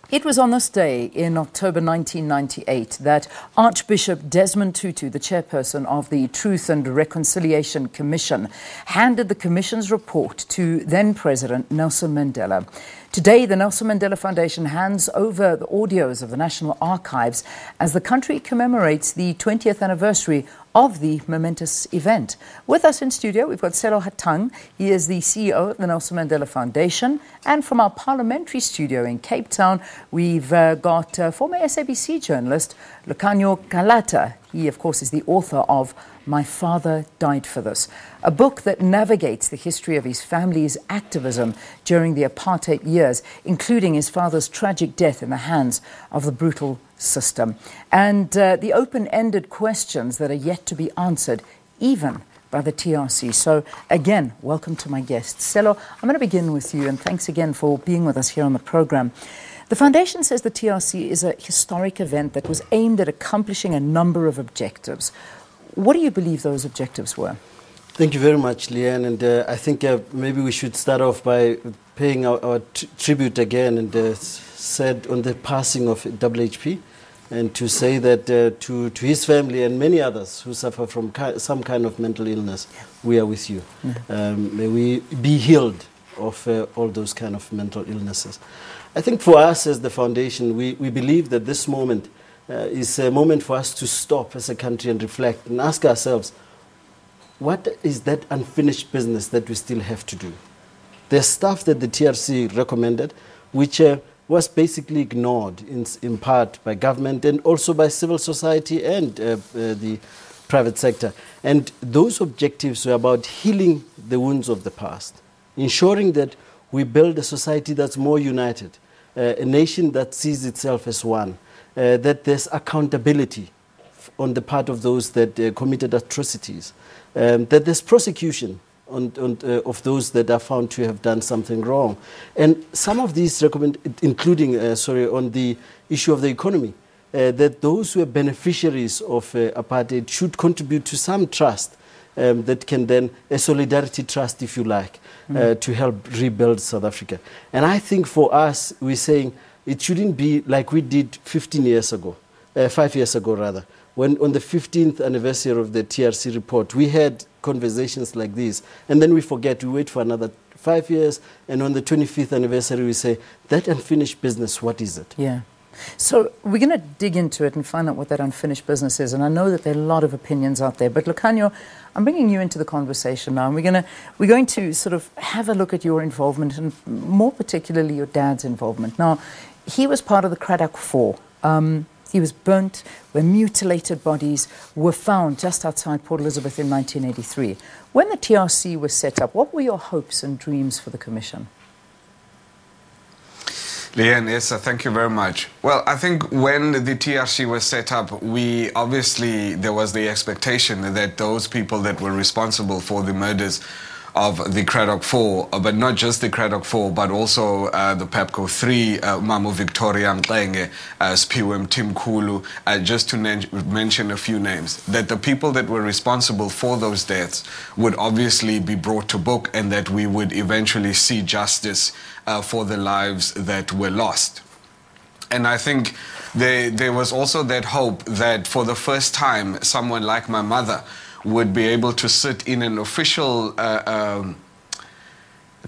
It was on this day in October 1998 that Archbishop Desmond Tutu, the chairperson of the Truth and Reconciliation Commission, handed the Commission's report to then-President Nelson Mandela. Today, the Nelson Mandela Foundation hands over the audios of the National Archives as the country commemorates the 20th anniversary of the momentous event. With us in studio, we've got Sello Hatang. He is the CEO of the Nelson Mandela Foundation. And from our parliamentary studio in Cape Town, we've got former SABC journalist Lukhanyo Calata. He, of course, is the author of My Father Died for This, a book that navigates the history of his family's activism during the apartheid years, including his father's tragic death in the hands of the brutal system, and the open-ended questions that are yet to be answered, even by the TRC. So, again, welcome to my guests. Sello, I'm going to begin with you, and thanks again for being with us here on the program. The Foundation says the TRC is a historic event that was aimed at accomplishing a number of objectives. What do you believe those objectives were? Thank you very much, Leanne. And I think maybe we should start off by paying our tribute again and said on the passing of WHP, and to say that to his family and many others who suffer from some kind of mental illness, we are with you. May we be healed of all those kind of mental illnesses. I think for us as the Foundation, we believe that this moment is a moment for us to stop as a country and reflect and ask ourselves, what is that unfinished business that we still have to do? There's stuff that the TRC recommended, which was basically ignored in part by government and also by civil society and the private sector. And those objectives were about healing the wounds of the past, ensuring that we build a society that's more united, a nation that sees itself as one, that there's accountability on the part of those that committed atrocities, that there's prosecution of those that are found to have done something wrong. And some of these including on the issue of the economy, that those who are beneficiaries of apartheid should contribute to some trust that can then, a solidarity trust, if you like, to help rebuild South Africa. And I think for us, we're saying it shouldn't be like we did 5 years ago, when on the 15th anniversary of the TRC report, we had conversations like this, and then we forget, we wait for another 5 years, and on the 25th anniversary, we say, that unfinished business, what is it? Yeah. So we're going to dig into it and find out what that unfinished business is. And I know that there are a lot of opinions out there. But Lukhanyo, I'm bringing you into the conversation now. And we're going to sort of have a look at your involvement, and more particularly your dad's involvement. Now, he was part of the Cradock 4. He was burnt, where mutilated bodies were found just outside Port Elizabeth in 1983. When the TRC was set up, what were your hopes and dreams for the Commission? Leanne, yes, thank you very much. Well, I think when the TRC was set up, there was the expectation that those people that were responsible for the murders of the Cradock 4, but not just the Cradock 4, but also the PEPCO 3, Mamu Victoria Mxenge, Spiwe Mtimkulu, just to mention a few names, that the people that were responsible for those deaths would obviously be brought to book, and that we would eventually see justice for the lives that were lost. And I think there was also that hope that for the first time, someone like my mother would be able to sit in an official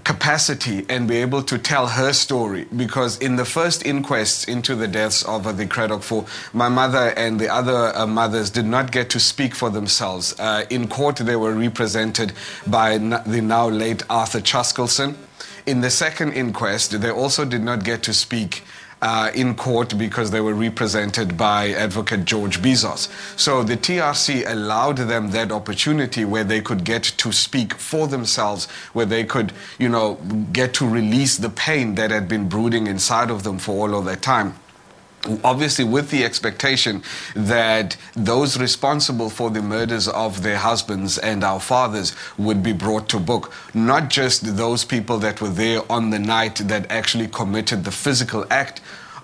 capacity and be able to tell her story. Because in the first inquests into the deaths of the Cradock 4, my mother and the other mothers did not get to speak for themselves. In court, they were represented by the now late Arthur Chaskelson. In the second inquest, they also did not get to speak in court because they were represented by Advocate George Bezos. So the TRC allowed them that opportunity where they could get to speak for themselves, where they could, get to release the pain that had been brooding inside of them for all of that time. Obviously with the expectation that those responsible for the murders of their husbands and our fathers would be brought to book, not just those people that were there on the night that actually committed the physical act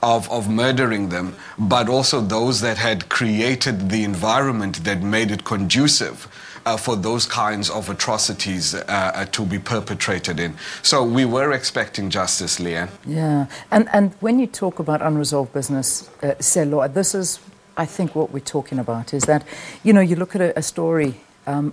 of murdering them, but also those that had created the environment that made it conducive for those kinds of atrocities to be perpetrated in. So we were expecting justice, Leanne. Yeah, and when you talk about unresolved business, Sello, this is, I think, what we're talking about, is that, you know, you look at a story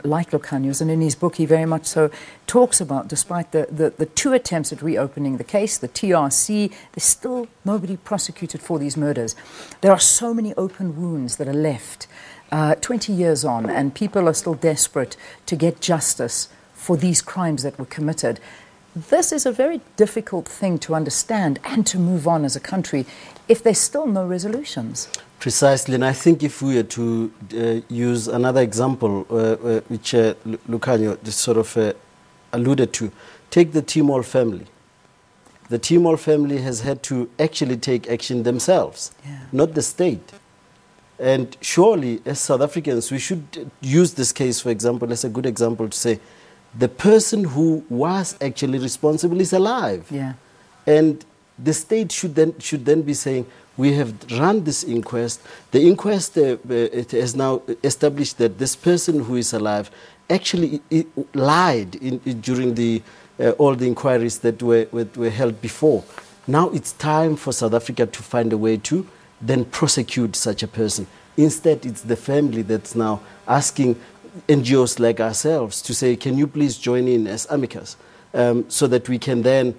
like Lukhanyo's, and in his book he very much so talks about, despite the two attempts at reopening the case, the TRC, there's still nobody prosecuted for these murders. There are so many open wounds that are left 20 years on, and people are still desperate to get justice for these crimes that were committed. This is a very difficult thing to understand and to move on as a country if there's still no resolutions. Precisely, and I think if we were to use another example, which Lukhanyo just sort of alluded to, take the Timor family. The Timor family has had to actually take action themselves, not the state. And surely, as South Africans, we should use this case, for example, as a good example to say, the person who was actually responsible is alive. Yeah. And the state should then be saying, we have run this inquest. The inquest it has now established that this person who is alive actually lied during all the inquiries that were held before. Now it's time for South Africa to find a way to then prosecute such a person. Instead, it's the family that's now asking NGOs like ourselves to say, can you please join in as amicus, so that we can then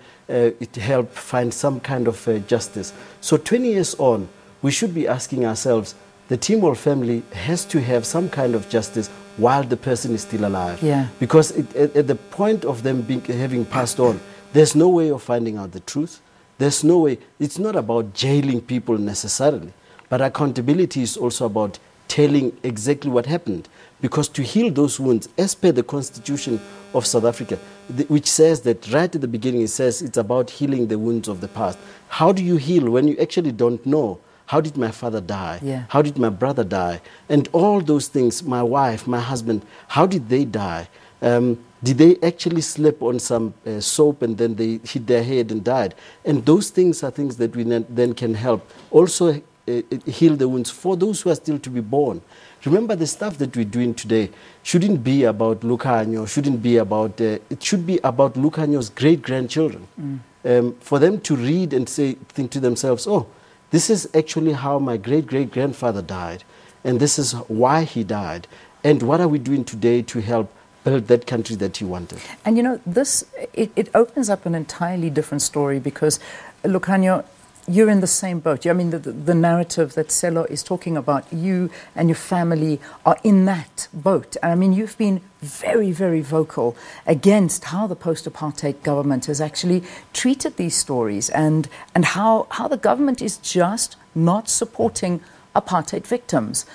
help find some kind of justice. So 20 years on, we should be asking ourselves, the Timor family has to have some kind of justice while the person is still alive. Yeah. Because at the point of them having passed on, there's no way of finding out the truth. There's no way. It's not about jailing people necessarily, but accountability is also about telling exactly what happened. Because to heal those wounds, as per the Constitution of South Africa, which says that right at the beginning, it says it's about healing the wounds of the past. How do you heal when you actually don't know? How did my father die? Yeah. How did my brother die? And all those things, my wife, my husband, how did they die? Did they actually slip on some soap and then they hit their head and died? And those things are things that we then can help. Also heal the wounds for those who are still to be born. Remember, the stuff that we're doing today shouldn't be about Lukhanyo, shouldn't be about, it should be about Lukhanyo's great-grandchildren. For them to read and think to themselves, oh, this is actually how my great-great-grandfather died, and this is why he died, and what are we doing today to help build that country that he wanted. And you know, it opens up an entirely different story, because, Lukhanyo, you're in the same boat. I mean, the narrative that Sello is talking about, you and your family are in that boat. And I mean, you've been very, very vocal against how the post-apartheid government has actually treated these stories, and how the government is just not supporting apartheid victims.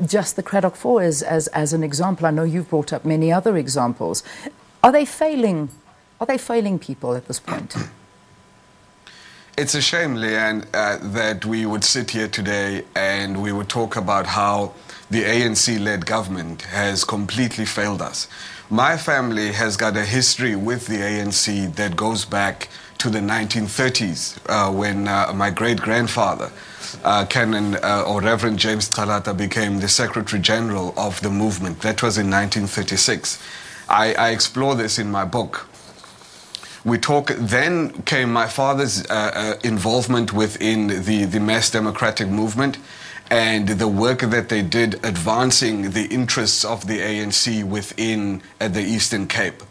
Just the Cradock 4 as an example. I know you've brought up many other examples. Are they failing people at this point? It's a shame, Leanne, that we would sit here today and we would talk about how the ANC-led government has completely failed us. My family has got a history with the ANC that goes back to the 1930s, when my great-grandfather, Canon or Reverend James Calata, became the Secretary General of the movement. That was in 1936. I explore this in my book. Then came my father's involvement within the mass democratic movement and the work that they did advancing the interests of the ANC within the Eastern Cape.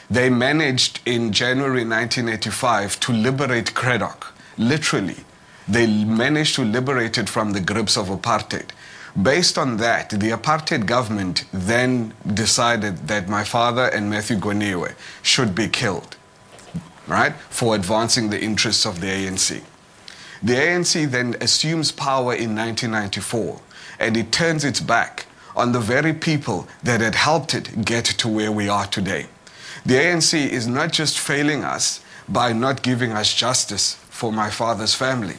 They managed in January 1985 to liberate Cradock, literally. They managed to liberate it from the grips of apartheid. Based on that, the apartheid government then decided that my father and Matthew Goniwe should be killed, right, for advancing the interests of the ANC. The ANC then assumes power in 1994, and it turns its back on the very people that had helped it get to where we are today. The ANC is not just failing us by not giving us justice for my father's family,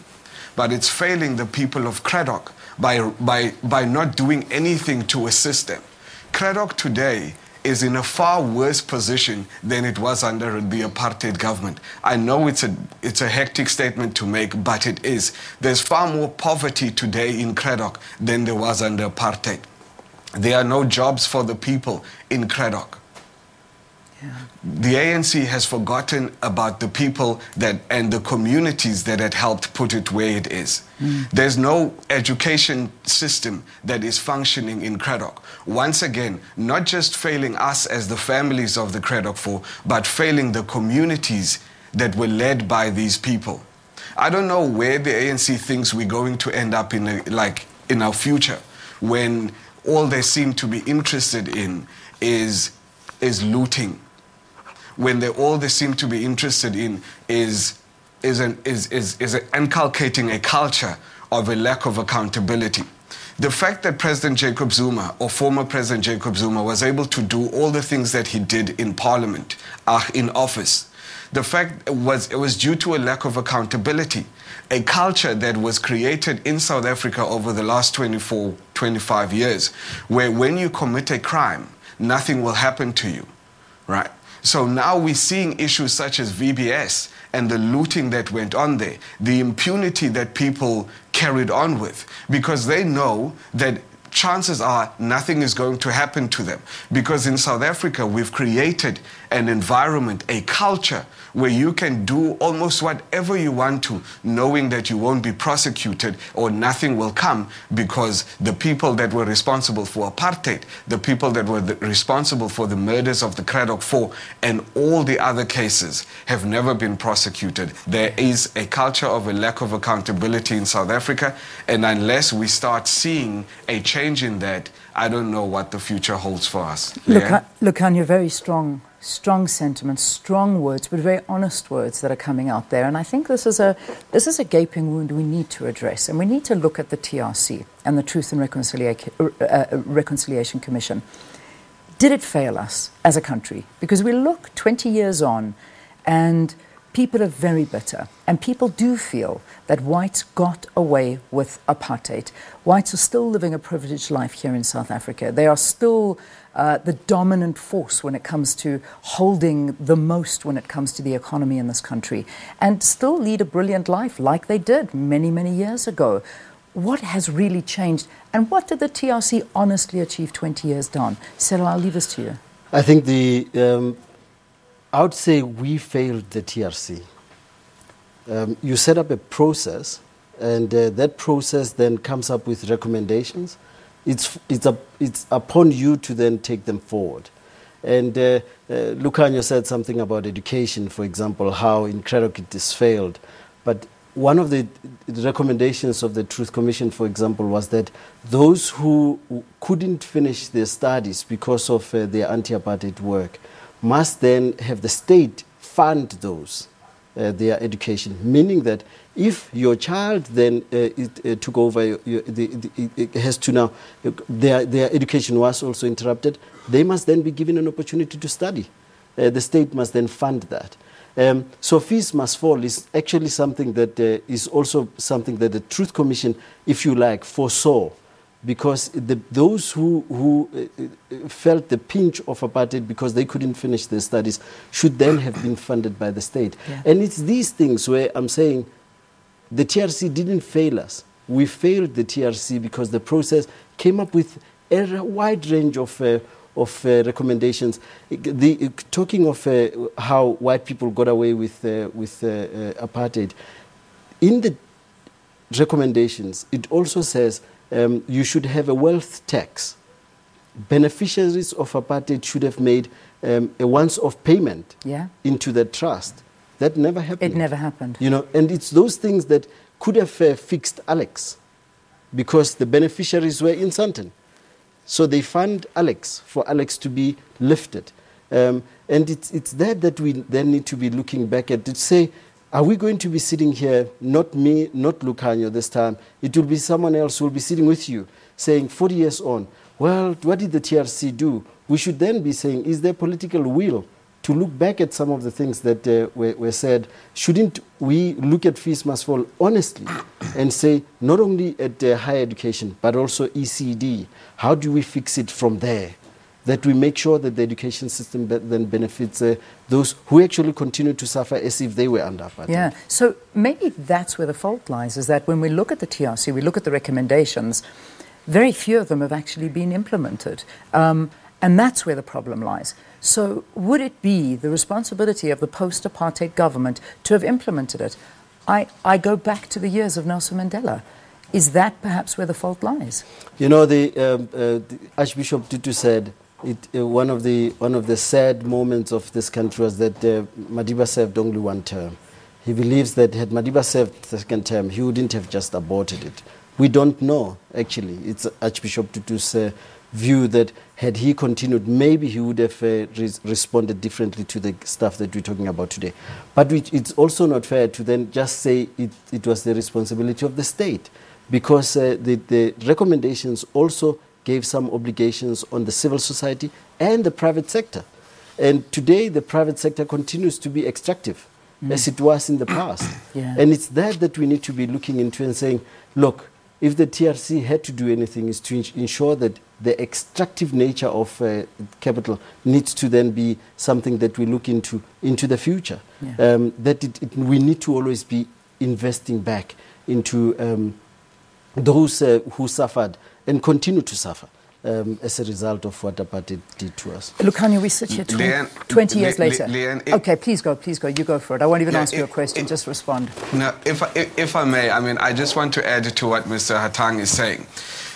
but it's failing the people of Cradock by not doing anything to assist them. Cradock today is in a far worse position than it was under the apartheid government. I know it's a hectic statement to make, but it is. There's far more poverty today in Cradock than there was under apartheid. There are no jobs for the people in Cradock. Yeah. The ANC has forgotten about the people and the communities that had helped put it where it is. There's no education system that is functioning in Cradock. Once again, not just failing us as the families of the Cradock Four, but failing the communities that were led by these people. I don't know where the ANC thinks we're going to end up in our future, when all they seem to be interested in is looting. When all they seem to be interested in is inculcating a culture of a lack of accountability. The fact that President Jacob Zuma, or former President Jacob Zuma, was able to do all the things that he did in Parliament, in office, the fact it was due to a lack of accountability. A culture that was created in South Africa over the last 25 years, where when you commit a crime, nothing will happen to you, right? So now we're seeing issues such as VBS and the looting that went on there, the impunity that people carried on with, because they know that chances are nothing is going to happen to them. Because in South Africa, we've created an environment, a culture, where you can do almost whatever you want to, knowing that you won't be prosecuted or nothing will come, because the people that were responsible for apartheid, the people that were responsible for the murders of the Cradock Four and all the other cases have never been prosecuted. There is a culture of a lack of accountability in South Africa, and unless we start seeing a change in that, I don't know what the future holds for us. Lukhanyo, very strong sentiments, strong words, but very honest words that are coming out there. And I think this is a gaping wound we need to address. And we need to look at the TRC and the Truth and Reconciliation Commission. Did it fail us as a country? Because we look 20 years on and people are very bitter, and people do feel that whites got away with apartheid. Whites are still living a privileged life here in South Africa. They are still the dominant force when it comes to holding the most when it comes to the economy in this country, and still lead a brilliant life like they did many, many years ago. What has really changed, and what did the TRC honestly achieve 20 years down? Sello, I'll leave this to you. I think I would say we failed the TRC. You set up a process, and that process then comes up with recommendations. It's upon you to then take them forward. And Lukhanyo said something about education, for example, how in Cradock it is failed. But one of the recommendations of the Truth Commission, for example, was that those who couldn't finish their studies because of their anti-apartheid work must then have the state fund those, their education, meaning that if your child then took over, it has to now, their education was also interrupted, they must then be given an opportunity to study. The state must then fund that. So fees must fall is actually something that is also something that the Truth Commission, if you like, foresaw. Because those who felt the pinch of apartheid because they couldn't finish their studies should then have been funded by the state. Yeah. And it's these things where I'm saying the TRC didn't fail us. We failed the TRC because the process came up with a wide range of recommendations. Talking of how white people got away with apartheid, in the recommendations, it also says you should have a wealth tax. Beneficiaries of apartheid should have made a once-off payment into the trust. That never happened. It never happened. You know, and it's those things that could have fixed Alex, because the beneficiaries were in Sandton. So they fund Alex for Alex to be lifted. And it's that we then need to be looking back at to say, are we going to be sitting here, not me, not Lukhanyo this time, it will be someone else who will be sitting with you, saying 40 years on, well, what did the TRC do? We should then be saying, is there political will to look back at some of the things that were said? Shouldn't we look at fees must fall honestly and say, not only at higher education, but also ECD, how do we fix it from there? that we make sure that the education system then benefits those who actually continue to suffer as if they were under apartheid. Yeah, so maybe that's where the fault lies, is that when we look at the TRC, we look at the recommendations, very few of them have actually been implemented. And that's where the problem lies. So would it be the responsibility of the post-apartheid government to have implemented it? I go back to the years of Nelson Mandela. Is that perhaps where the fault lies? You know, the Archbishop Tutu said, one of the sad moments of this country was that Madiba served only one term. He believes that had Madiba served the second term, he wouldn't have just aborted it. We don't know, actually. It's Archbishop Tutu's view that had he continued, maybe he would have responded differently to the stuff that we're talking about today. But it's also not fair to then just say it was the responsibility of the state, because the recommendations also gave some obligations on the civil society and the private sector. And today the private sector continues to be extractive, as it was in the past. Yeah. And it's that we need to be looking into and saying, look, if the TRC had to do anything, is to ensure that the extractive nature of capital needs to then be something that we look into the future. Yeah. We need to always be investing back into those who suffered and continue to suffer as a result of what apartheid did to us. Lukhanyo, we sit here 20 years later. Okay, please go, you go for it. I won't even ask you a question, just respond. No, if I may, I mean, I just want to add to what Mr. Hatang is saying.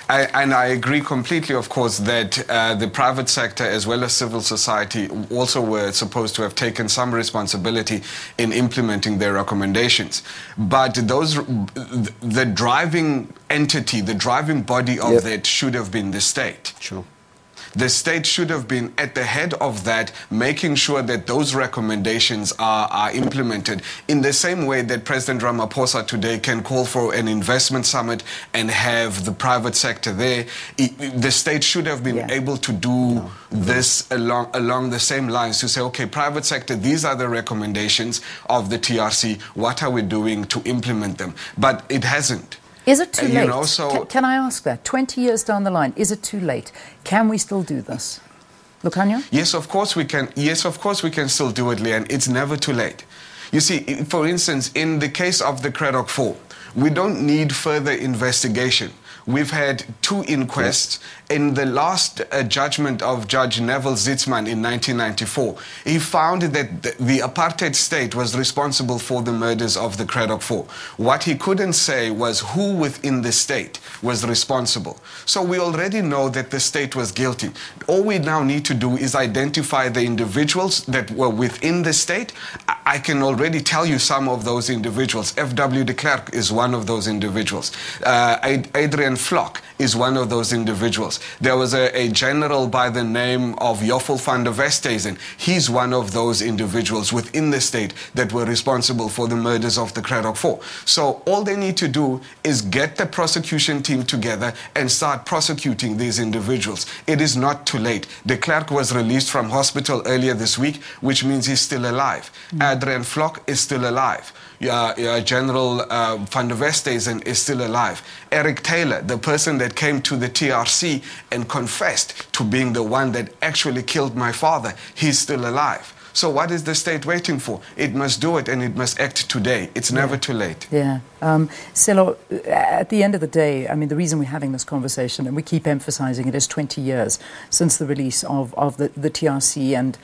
And I agree completely, of course, that the private sector as well as civil society also were supposed to have taken some responsibility in implementing their recommendations. But the driving entity, the driving body of that should have been the state. Sure. The state should have been at the head of that, making sure that those recommendations are implemented in the same way that President Ramaphosa today can call for an investment summit and have the private sector there. The state should have been able to do this along the same lines, to say, okay, private sector, these are the recommendations of the TRC. What are we doing to implement them? But it hasn't. Is it too late? You know, so can I ask that? 20 years down the line, is it too late? Can we still do this? Lukhanyo? Yes, of course we can. Yes, of course we can still do it, Leanne. It's never too late. You see, for instance, in the case of the Craddock 4, we don't need further investigation. We've had 2 inquests. In the last judgment of Judge Neville Zitzman in 1994, he found that the apartheid state was responsible for the murders of the Craddock 4. What he couldn't say was who within the state was responsible. So we already know that the state was guilty. All we now need to do is identify the individuals that were within the state. I can already tell you some of those individuals. F.W. de Klerk is one of those individuals. Adrian Flock is one of those individuals. There was a general by the name of Joffel van der Westhuizen. He's one of those individuals within the state that were responsible for the murders of the Craddock 4. So all they need to do is get the prosecution team together and start prosecuting these individuals. It is not too late. De Klerk was released from hospital earlier this week, which means he's still alive. Adrian Flock is still alive. General van der Westhuizen is still alive. Eric Taylor, the person that came to the TRC and confessed to being the one that actually killed my father, he's still alive. So what is the state waiting for? It must do it, and it must act today. It's never too late. Yeah. Sello, at the end of the day, I mean, the reason we're having this conversation, and we keep emphasizing it, is 20 years since the release of the TRC and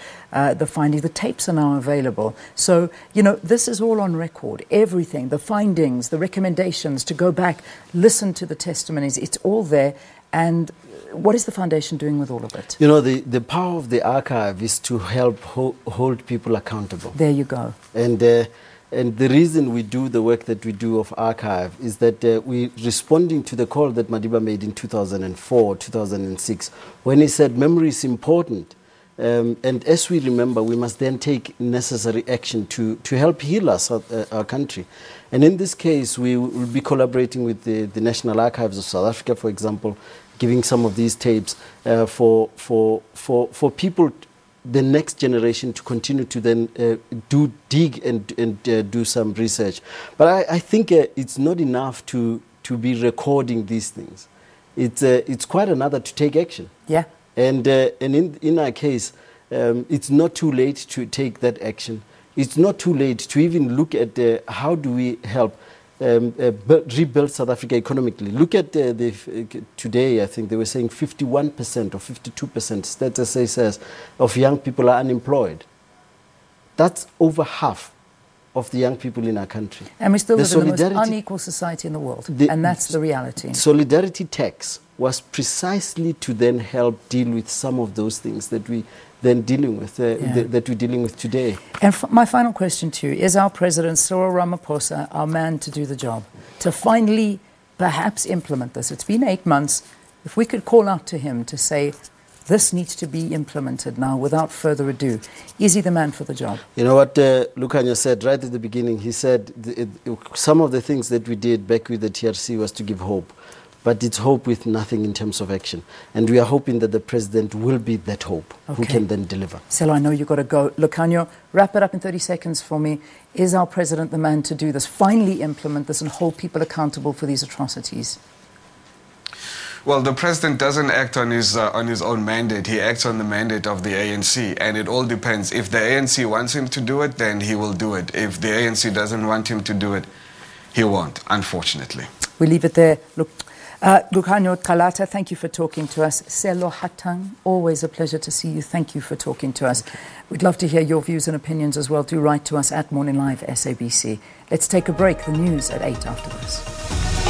the findings. The tapes are now available. So, you know, this is all on record. Everything, the findings, the recommendations, to go back, listen to the testimonies, it's all there. And what is the foundation doing with all of it? You know, the power of the archive is to help hold people accountable. There you go. And the reason we do the work that we do of archive is that we're responding to the call that Madiba made in 2004, 2006, when he said memory is important. And as we remember, we must then take necessary action to help heal us, our country. And in this case, we will be collaborating with the National Archives of South Africa, for example, giving some of these tapes for people, the next generation, to continue to then dig and do some research. But I think it's not enough to be recording these things. It's quite another to take action. Yeah. And in our case, it's not too late to take that action. It's not too late to even look at how do we help rebuild South Africa economically. Look at today, I think they were saying 51% or 52%, Stats SA says, of young people are unemployed. That's over half of the young people in our country. And we still live in the most unequal society in the world, and that's the reality. Solidarity tax was precisely to then help deal with some of those things that we then dealing with, that we're dealing with today. And my final question to you, is our President Cyril Ramaphosa our man to do the job, to finally perhaps implement this? It's been 8 months. If we could call out to him to say, this needs to be implemented now without further ado, is he the man for the job? You know what Lukhanyo said right at the beginning? He said some of the things that we did back with the TRC was to give hope. But it's hope with nothing in terms of action. And we are hoping that the president will be that hope who can then deliver. Sello, I know you've got to go. Lukhanyo, wrap it up in 30 seconds for me. Is our president the man to do this, finally implement this and hold people accountable for these atrocities? Well, the president doesn't act on his own mandate. He acts on the mandate of the ANC, and it all depends. If the ANC wants him to do it, then he will do it. If the ANC doesn't want him to do it, he won't, unfortunately. We leave it there. Look, Lukhanyo Calata, thank you for talking to us. Sello, Hatang, always a pleasure to see you. Thank you for talking to us. We'd love to hear your views and opinions as well. Do write to us at Morning Live SABC. Let's take a break. The news at 8 after this.